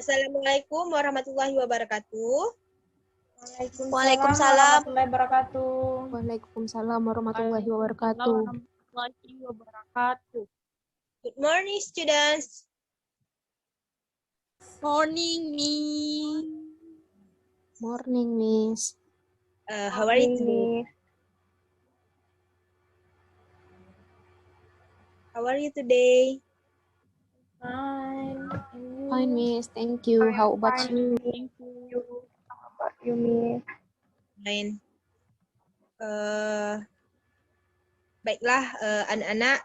Assalamualaikum warahmatullahi wabarakatuh. Waalaikumsalam warahmatullahi wabarakatuh. Waalaikumsalam warahmatullahi wabarakatuh. Good morning, students. Morning, Miss. Morning, Miss. How are you today? How are you today? Fine. Fine, Miss. Thank you. How about you? Thank you. How about you, Miss? Fine. Baiklah, anak-anak,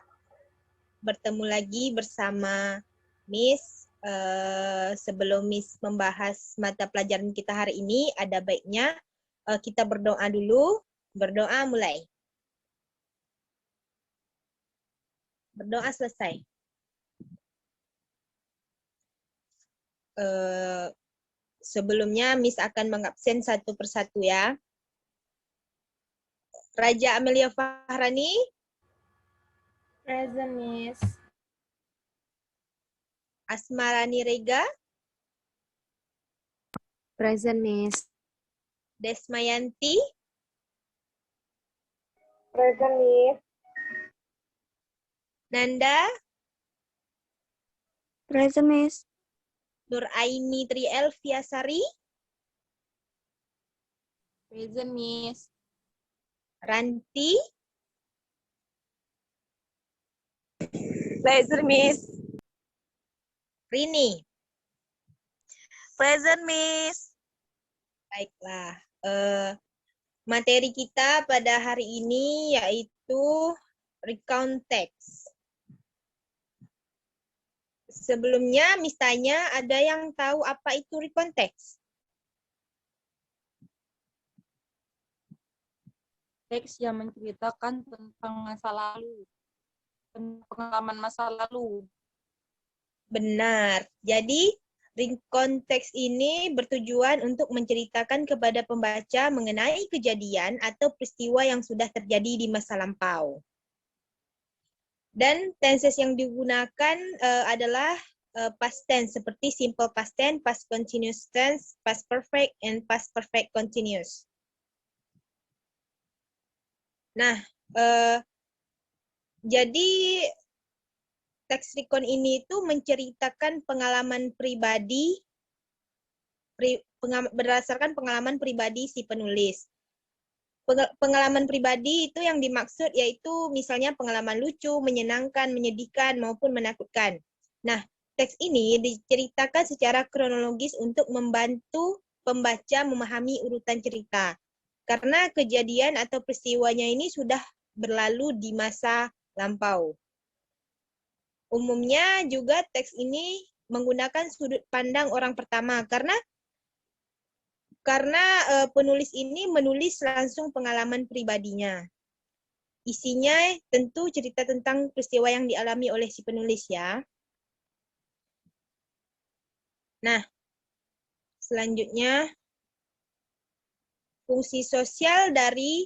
bertemu lagi bersama Miss. Sebelum Miss membahas mata pelajaran kita hari ini, ada baiknya kita berdoa dulu. Berdoa mulai. Berdoa selesai. Sebelumnya Miss akan mengabsen satu persatu ya. Raja Amelia Fahrani. Present, Miss. Asmarani Rega. Present, Miss. Desmayanti. Present, Miss. Nanda. Present, Miss. Nuraini Triel Fiasari. Present, Miss. Ranti. Present, Miss. Rini. Present, Miss. Baiklah. Materi kita pada hari ini yaitu recount text. Sebelumnya, Miss tanya, ada yang tahu apa itu recount text? Teks yang menceritakan tentang masa lalu, tentang pengalaman masa lalu. Benar. Jadi, recount text ini bertujuan untuk menceritakan kepada pembaca mengenai kejadian atau peristiwa yang sudah terjadi di masa lampau. Dan tenses yang digunakan adalah past tense seperti simple past tense, past continuous tense, past perfect, and past perfect continuous. Nah, jadi teks recount ini itu menceritakan pengalaman pribadi berdasarkan pengalaman pribadi si penulis. Pengalaman pribadi itu yang dimaksud yaitu misalnya pengalaman lucu, menyenangkan, menyedihkan, maupun menakutkan. Nah, teks ini diceritakan secara kronologis untuk membantu pembaca memahami urutan cerita. Karena kejadian atau peristiwanya ini sudah berlalu di masa lampau. Umumnya juga teks ini menggunakan sudut pandang orang pertama karena penulis ini menulis langsung pengalaman pribadinya. Isinya tentu cerita tentang peristiwa yang dialami oleh si penulis ya. Nah, selanjutnya fungsi sosial dari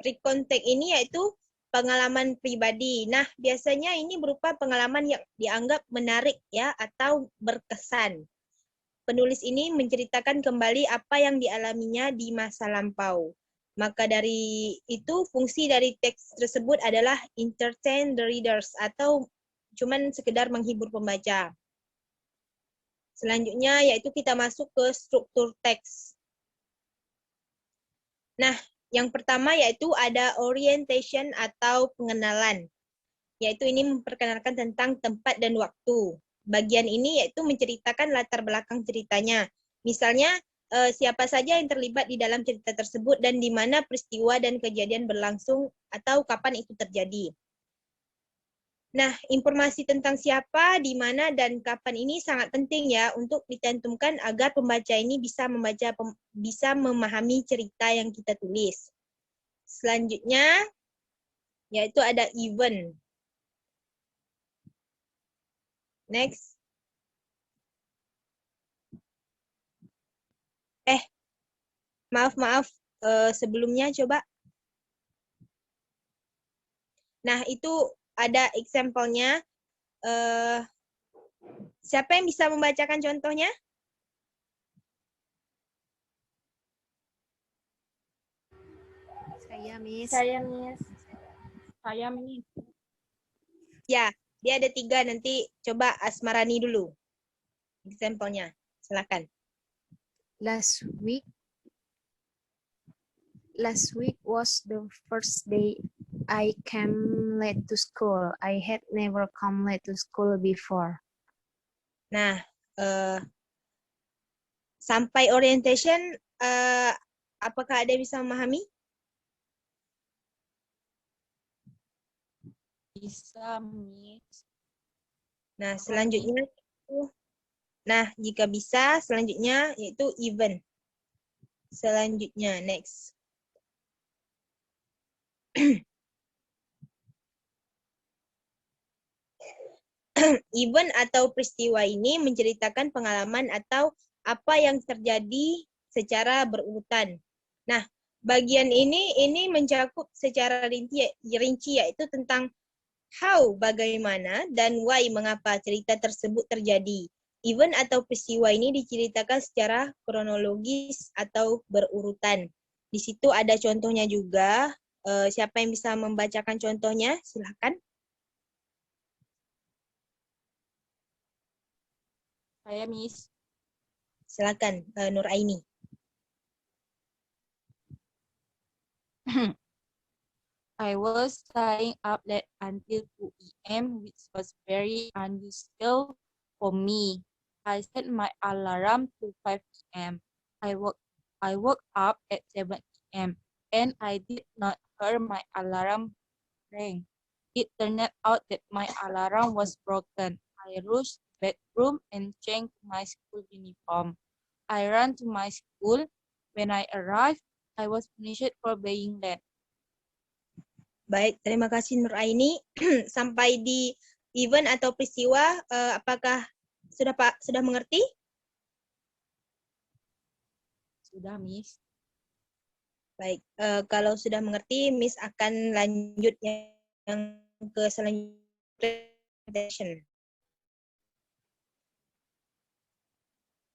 recount text ini yaitu pengalaman pribadi. Nah, biasanya ini berupa pengalaman yang dianggap menarik ya atau berkesan. Penulis ini menceritakan kembali apa yang dialaminya di masa lampau. Maka dari itu fungsi dari teks tersebut adalah entertain the readers atau cuman sekedar menghibur pembaca. Selanjutnya yaitu kita masuk ke struktur teks. Nah, yang pertama yaitu ada orientation atau pengenalan. Yaitu ini memperkenalkan tentang tempat dan waktu. Bagian ini yaitu menceritakan latar belakang ceritanya. Misalnya, siapa saja yang terlibat di dalam cerita tersebut dan di mana peristiwa dan kejadian berlangsung atau kapan itu terjadi. Nah, informasi tentang siapa, di mana, dan kapan ini sangat penting ya untuk dicantumkan agar pembaca ini bisa memahami cerita yang kita tulis. Selanjutnya, yaitu ada event. Next. Maaf, sebelumnya coba. Nah, itu ada example-nya. Siapa yang bisa membacakan contohnya? Saya, Miss. Saya, Miss. Saya, Miss. Ya, dia ada 3. Nanti coba Asmarani dulu. Example-nya. Silakan. Last week was the first day I came late to school. I had never come late to school before. Nah, sampai orientation, apakah ada yang bisa memahami? Bisa, Miss. Nah, selanjutnya jika bisa, selanjutnya yaitu even. Selanjutnya, next. Event atau peristiwa ini menceritakan pengalaman atau apa yang terjadi secara berurutan. Nah, bagian ini mencakup secara rinci yaitu tentang how, bagaimana, dan why, mengapa cerita tersebut terjadi. Event atau peristiwa ini diceritakan secara kronologis atau berurutan. Di situ ada contohnya juga. Siapa yang bisa membacakan contohnya? Silahkan. Saya, Miss. Silakan, Nur Aini. I was staying up late until 2 a.m., which was very unusual for me. I set my alarm to 5 p.m. I woke up at 7 a.m. and I did not hear my alarm ring. It turned out that my alarm was broken. I rushed to the bedroom and changed my school uniform. I ran to my school. When I arrived, I was punished for being late. Baik, terima kasih Nur Aini. Sampai di event atau peristiwa, apakah sudah mengerti? Sudah, Miss. Baik, kalau sudah mengerti, Miss akan lanjut yang ke selanjutnya.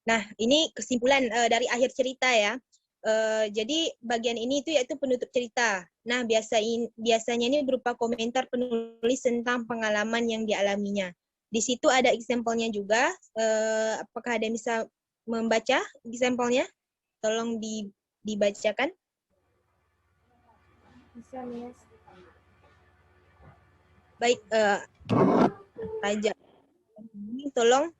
Nah, ini kesimpulan dari akhir cerita ya. Jadi bagian ini itu yaitu penutup cerita. Nah, biasanya ini berupa komentar penulis tentang pengalaman yang dialaminya. Di situ ada example-nya juga. Apakah ada yang bisa membaca example-nya? Tolong dibacakan. Bisa, Miss. Baik, Raja. Tolong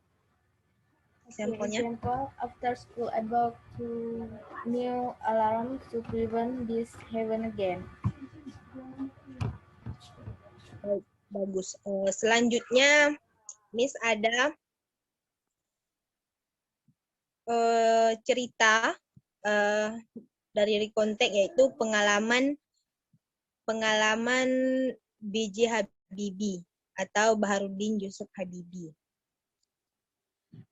example-nya. Example, after school I bought 2 new alarms to prevent this happen again. Baik, bagus. Selanjutnya, Miss ada cerita dari recontact yaitu pengalaman B.J. Habibie atau Baharudin Yusuf Habibie.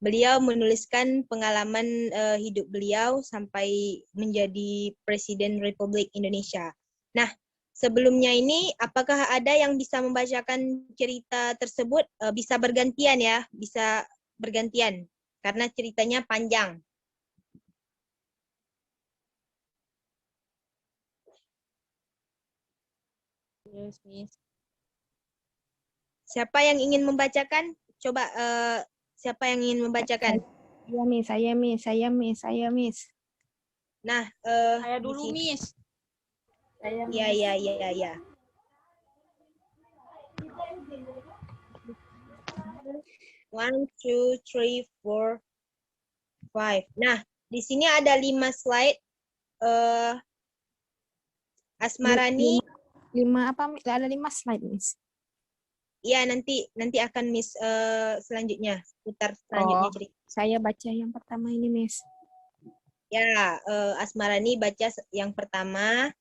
Beliau menuliskan pengalaman hidup beliau sampai menjadi Presiden Republik Indonesia. Nah, sebelumnya ini apakah ada yang bisa membacakan cerita tersebut? Bisa bergantian ya, bisa bergantian karena ceritanya panjang. Yes, Miss. Siapa yang ingin membacakan? Coba siapa yang ingin membacakan? Saya, Miss. Nah, Saya di dulu, sini. Miss. Saya, Ya. 1, 2, 3, 4, 5. Nah, di sini ada 5 slide. Asmarani, 5 apa? Ada 5 slide, Miss. ya nanti akan Miss selanjutnya putar selanjutnya cerita. Saya baca yang pertama ini, Miss. Ya, Asmarani baca yang pertama,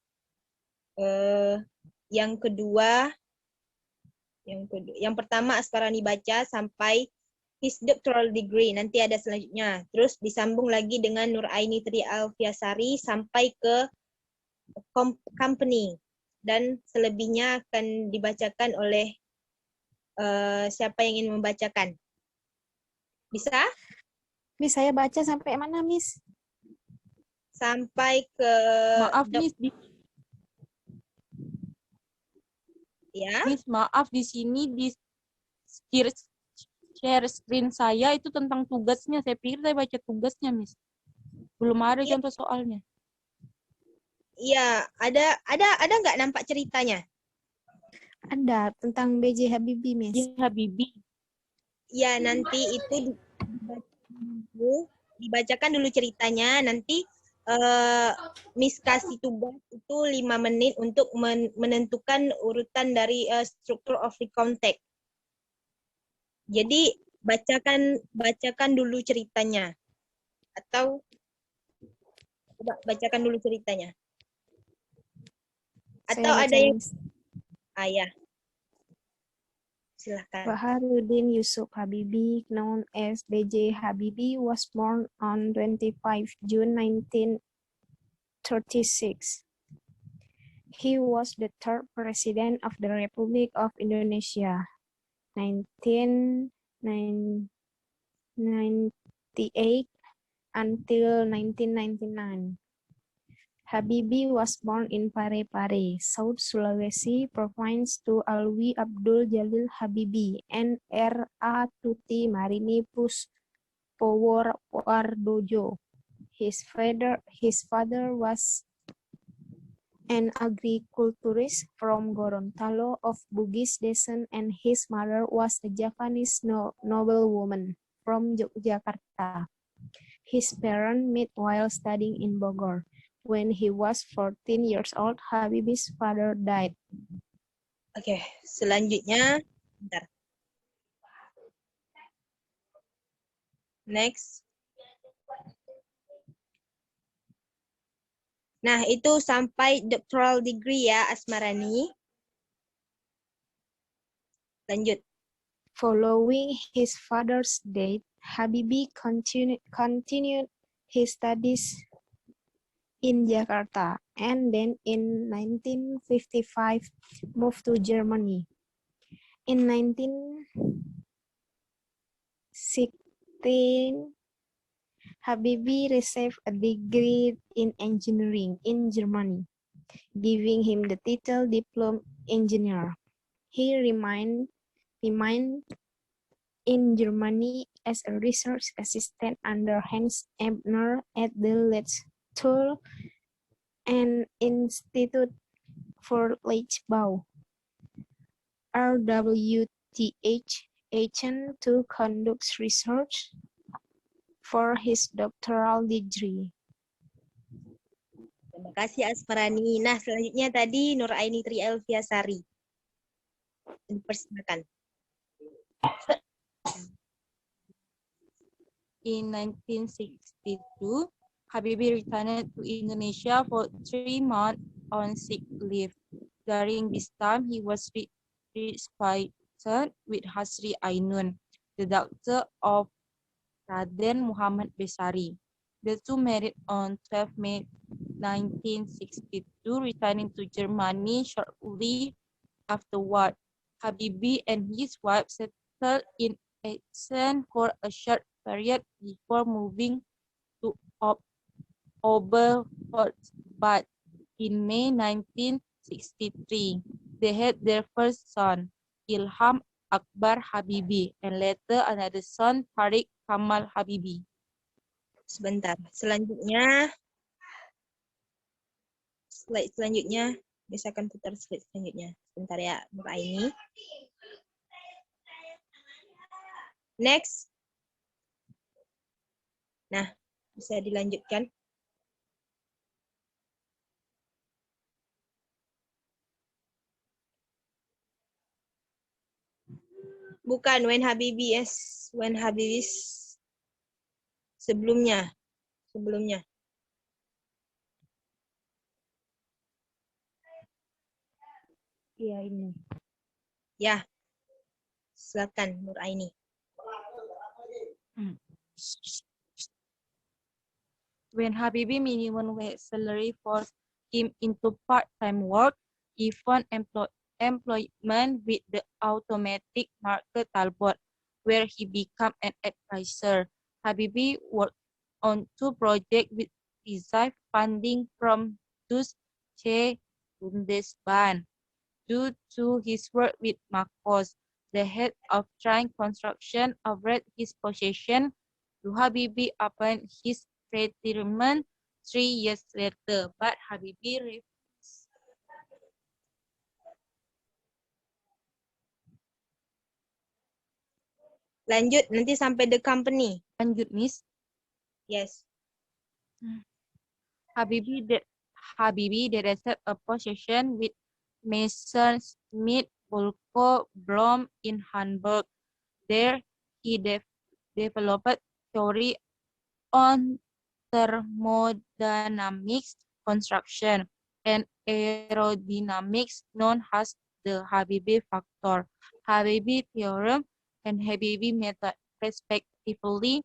yang kedua, yang pertama Asmarani baca sampai his doctoral degree, nanti ada selanjutnya. Terus disambung lagi dengan Nur Aini Tri Alfiasari sampai ke company, dan selebihnya akan dibacakan oleh siapa yang ingin membacakan. Bisa? Miss, saya baca sampai mana, Miss? Sampai ke Maaf, dok, Miss. ya. Miss, maaf di sini di share screen saya itu tentang tugasnya. Saya pikir saya baca tugasnya, Miss. Belum ada Iya. contoh soalnya. Iya, ada nggak nampak ceritanya? Ada tentang B.J. Habibie, Miss. Di Habibie. Ya, nanti itu dibacakan dulu ceritanya. Nanti Miss kasih tugas itu 5 menit untuk menentukan urutan dari struktur of the context. Jadi bacakan dulu ceritanya. Atau coba bacakan dulu ceritanya. Atau Saya baca, ada yang Miss. ya. Silahkan. Baharudin Yusuf Habibie, known as B.J. Habibie, was born on 25 June 1936. He was the third president of the Republic of Indonesia, 1998 until 1999. Habibie was born in Parepare, South Sulawesi Province to Alwi Abdul Jalil Habibie and R.A. Tuti Marini Puspowardojo. His father was an agriculturist from Gorontalo of Bugis descent, and his mother was a Javanese noblewoman from Yogyakarta. His parents met while studying in Bogor. When he was 14 years old, Habibie's father died. Oke, selanjutnya, bentar. Next. Nah, itu sampai doctoral degree ya, Asmarani. Lanjut. Following his father's death, Habibie continued his studies in Jakarta, and then in 1955 moved to Germany. In 1916, Habibie received a degree in engineering in Germany, giving him the title diploma engineer. He remained in Germany as a research assistant under Hans Ebner at the Lehrstuhl and Institute for Leichtbau, RWTH, to conduct research for his doctoral degree. Terima kasih Asmarani. Nah, selanjutnya tadi Nuraini Tri Elviasari. Dipersilakan. In 1962, Habibie returned to Indonesia for 3 months on sick leave. During this time, he was requested with Hasri Ainun, the doctor of Raden Muhammad Besari. The two married on 12 May 1962, returning to Germany shortly afterward. Habibie and his wife settled in Essen for a short period before moving to Oberholtz, but in May 1963, they had their first son, Ilham Akbar Habibie, and later another son, Tariq Kamal Habibie. Sebentar. Selanjutnya, slide selanjutnya, misalkan putar slide selanjutnya. Sebentar ya, Nuraini. Next. Nah, bisa dilanjutkan. Bukan, when Habibie sebelumnya. Iya, ini. Ya. Silakan Nuraini. When Habibie minimum wage salary forced him into part-time work, he found employment with the automatic market Talbot, where he became an advisor. Habibie worked on 2 projects with received funding from Deutsche Bundesbahn. Due to his work with Marcos, the head of train construction, over his possession to Habibie upon his retirement 3 years later, but Habibie refused. Lanjut, nanti sampai the company. Lanjut, Miss. Yes. Habibie directed a possession with Messrs. Smith, Bulko, Blom in Hamburg. There, he developed theory on thermodynamics, construction, and aerodynamics known as the Habibie factor, Habibie theorem, and Habibie method, respectively.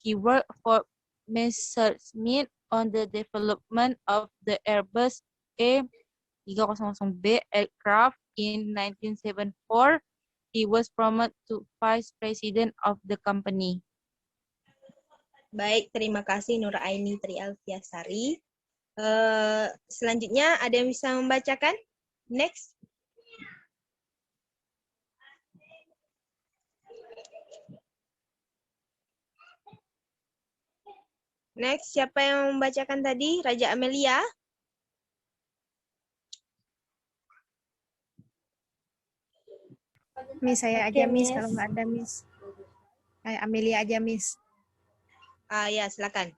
He worked for Messrs. Smith on the development of the Airbus A300B aircraft in 1974. He was promoted to vice president of the company. Baik, terima kasih Nuraini Tri Alfiasari. Selanjutnya ada yang bisa membacakan? Next. Next, siapa yang membacakan tadi? Raja Amelia. Miss, saya Oke, aja, Miss. Miss. Kalau nggak ada, Miss. Amelia aja, Miss. Ya, silakan.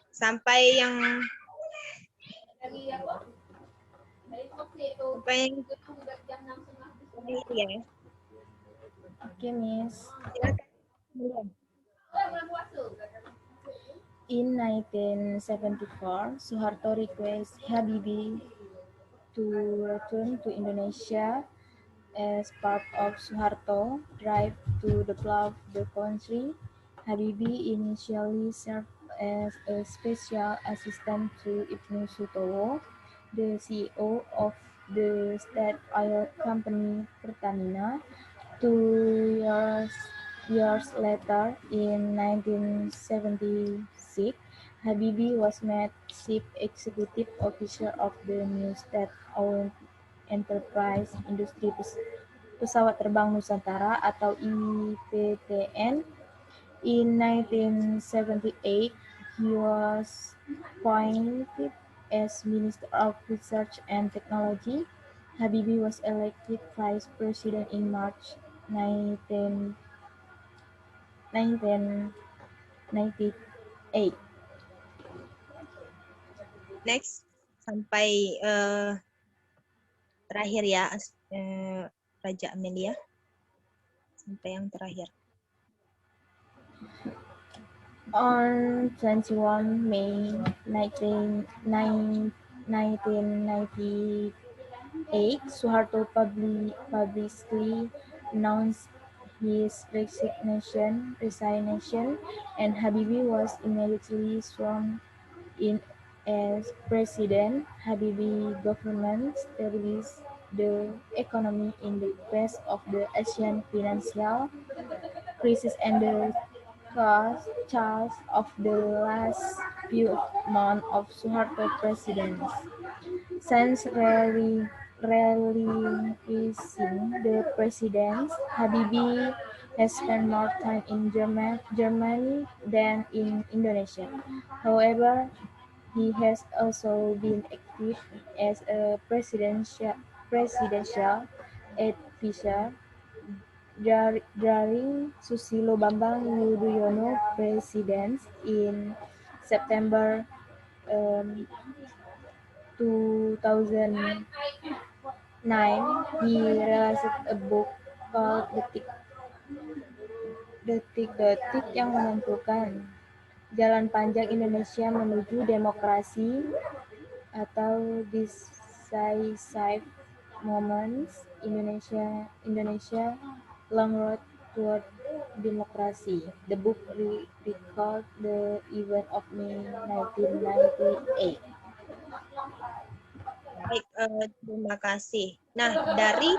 Sampai yang ya. Oke, Miss. Silakan. In 1974, Suharto requested Habibie to return to Indonesia as part of Suharto drive to develop the country. Habibie initially served as a special assistant to Ibnu Sutowo, the CEO of the state-owned company Pertamina. 2 years later, in 1976, Habibie was made Chief Executive Officer of the new state-owned enterprise Industri Pesawat Terbang Nusantara atau IPTN. In 1978, he was appointed as Minister of Research and Technology. Habibie was elected Vice President in March 1998. Next, sampai terakhir ya, Raja Amelia. Sampai yang terakhir. On 21 May 1998, Suharto publicly announced his resignation, and Habibie was immediately sworn in as president. Habibie government stabilized the economy in the face of the Asian financial crisis and the charge of the last few months of Suharto presidency. Since relinquishing the presidency, Habibie has spent more time in Germany than in Indonesia. However, he has also been active as a presidential advisor during Susilo Bambang Yudhoyono presidency. In September 2009, he released a book called Detik-Detik yang Menentukan, Jalan Panjang Indonesia Menuju Demokrasi atau Decisive Moments Indonesia Long Road Toward Democracy. The book recalled the event of May 1998. Baik, terima kasih. Nah, dari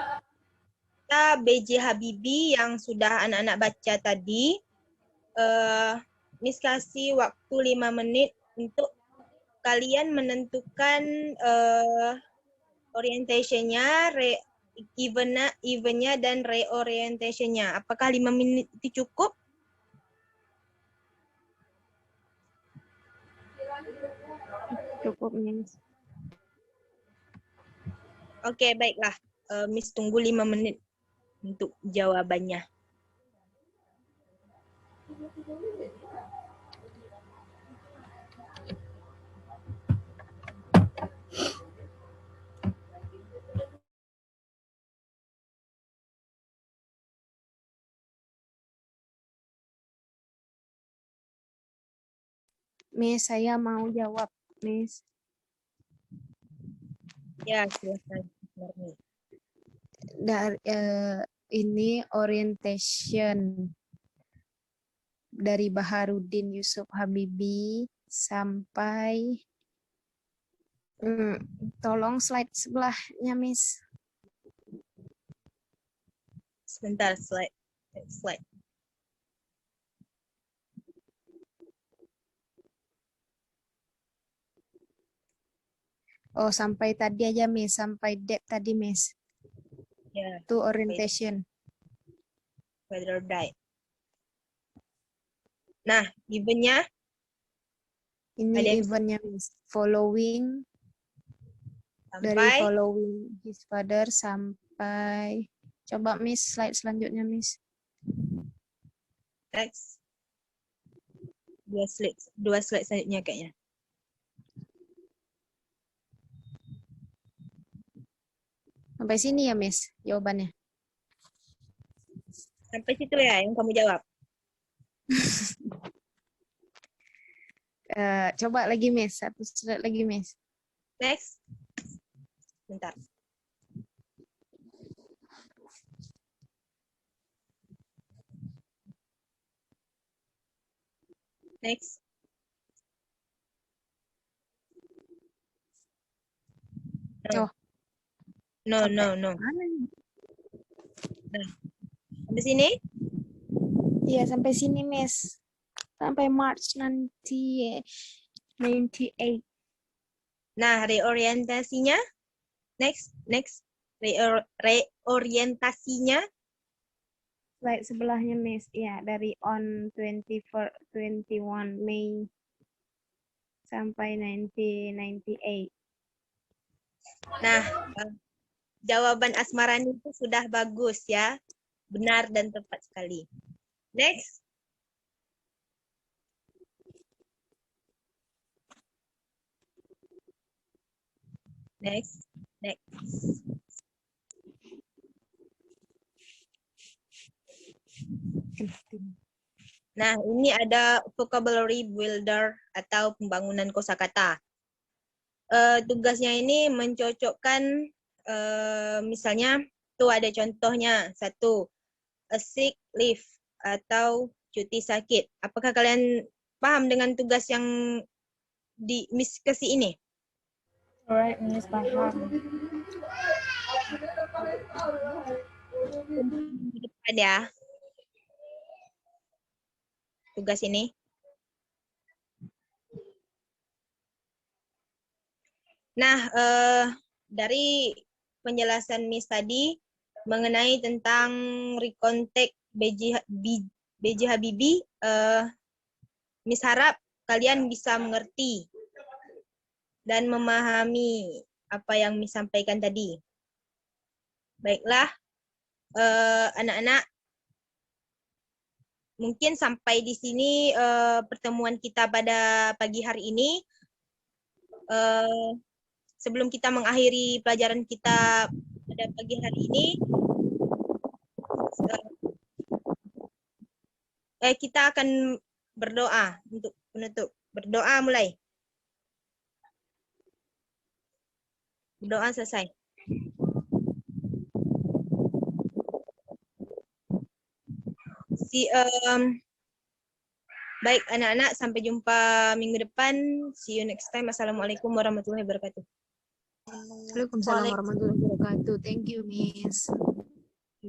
kita B.J. Habibie yang sudah anak-anak baca tadi. Miss kasih waktu 5 menit untuk kalian menentukan orientation-nya, event-nya, dan reorientation-nya. Apakah 5 menit itu cukup? Cukup, Miss. Oke, baiklah. Miss tunggu 5 menit untuk jawabannya. Miss, saya mau jawab, Miss. Ya, silakan. Ini orientation dari Baharudin Yusuf Habibie sampai tolong slide sebelahnya, Miss. Sebentar, slide. Oh, sampai tadi aja, Miss. Sampai depth tadi, Miss. Ya, Itu orientation. whether die. Nah, event-nya Ini Ada yang- eventnya, Miss. Following, dari sampai following his father sampai, coba Miss slide selanjutnya, Miss. next. Dua slide selanjutnya kayaknya. Sampai sini ya, Miss, jawabannya. Sampai situ ya yang kamu jawab. Coba lagi, Miss. Satu slide lagi, Miss. Next. Bentar. Next. No. Oh. No. Mana? Nah, sampai sini? Iya, sampai sini, Miss. Sampai March nanti 98. Nah, reorientasinya? Next. Reorientasinya? Slide sebelahnya, Miss. Ya, dari on 21 Mei sampai 1998. Nah, jawaban Asmarani itu sudah bagus ya. Benar dan tepat sekali. Next. Next. Nah, ini ada vocabulary builder atau pembangunan kosakata. Tugasnya ini mencocokkan, misalnya, tuh ada contohnya. 1, a sick leave atau cuti sakit. Apakah kalian paham dengan tugas yang di Miss kasih ini? Alright, Miss, paham. Ada tugas ini. Nah, dari penjelasan Miss tadi mengenai tentang recontact B.J. Habibie, Miss harap kalian bisa mengerti dan memahami apa yang Miss sampaikan tadi. Baiklah, anak-anak, mungkin sampai di sini pertemuan kita pada pagi hari ini. Sebelum kita mengakhiri pelajaran kita pada pagi hari ini, kita akan berdoa untuk penutup. Berdoa mulai. Berdoa selesai. Baik anak-anak, sampai jumpa minggu depan. See you next time. Assalamualaikum warahmatullahi wabarakatuh. Waalaikumsalam warahmatullahi wabarakatuh. Thank you, Miss.